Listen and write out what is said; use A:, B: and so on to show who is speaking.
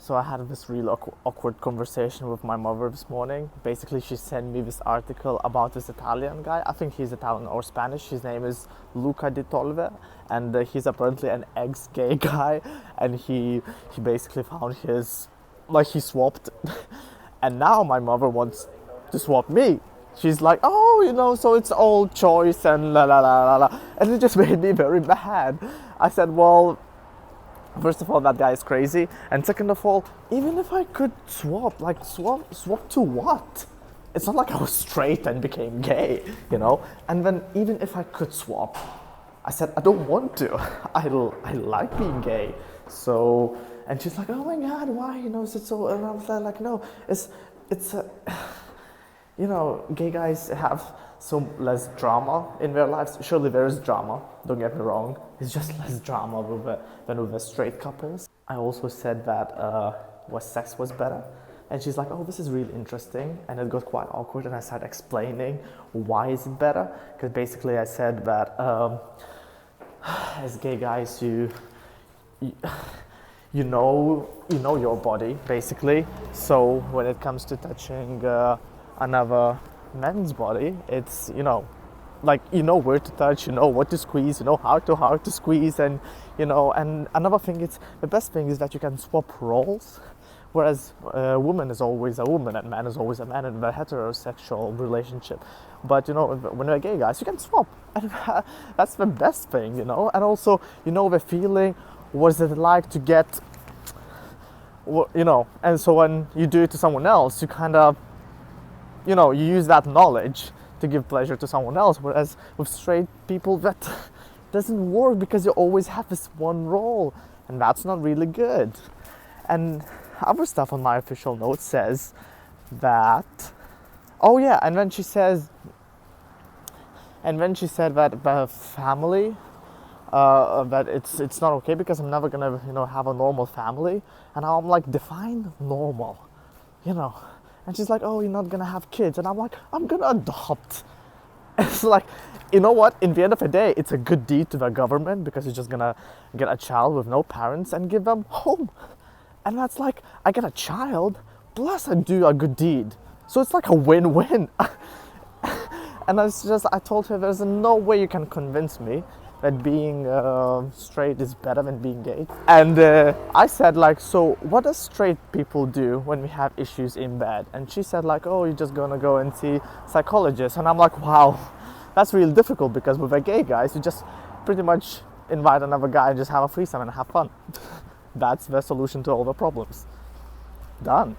A: So I had this really awkward conversation with my mother this morning. Basically, she sent me this article about this Italian guy. I think he's Italian or Spanish. His name is Luca Di Tolve, and he's apparently an ex-gay guy. And he basically found he swapped, and now my mother wants to swap me. She's like, oh, so it's all choice and la la la la la, and it just made me very mad. I said, well, first of all, that guy is crazy, and second of all, even if I could swap to what? It's not like I was straight and became gay, And then even if I could swap, I said I don't want to. I like being gay. So, and she's like, oh my God, why? Is it so? And I was like, no, it's gay guys have so less drama in their lives. Surely there is drama, don't get me wrong. It's just less drama than with the straight couples. I also said that sex was better. And she's like, oh, this is really interesting. And it got quite awkward, and I started explaining why is it better. Because basically I said that as gay guys, you know your body, basically. So when it comes to touching another man's body, it's where to touch, what to squeeze, how to squeeze, and and another thing is, the best thing is that you can swap roles, whereas a woman is always a woman and man is always a man in a heterosexual relationship. But when we're gay guys, you can swap, and that's the best thing, and also the feeling, what is it like to get, and so when you do it to someone else, you kind of you use that knowledge to give pleasure to someone else, whereas with straight people that doesn't work, because you always have this one role, and that's not really good. And other stuff on my official note says that, and then she said that the family, that it's not okay because I'm never gonna have a normal family, and I'm like, define normal, And she's like, oh, you're not gonna have kids. And I'm like, I'm gonna adopt. It's like, you know what? In the end of the day, it's a good deed to the government, because you're just gonna get a child with no parents and give them home. And that's like, I get a child, plus I do a good deed. So it's like a win-win. And I told her, there's no way you can convince me that being straight is better than being gay. And I said, so what does straight people do when we have issues in bed? And she said, oh, you're just gonna go and see psychologists. And I'm like, wow, that's really difficult, because with a gay guys, you just pretty much invite another guy and just have a threesome and have fun. That's the solution to all the problems. Done.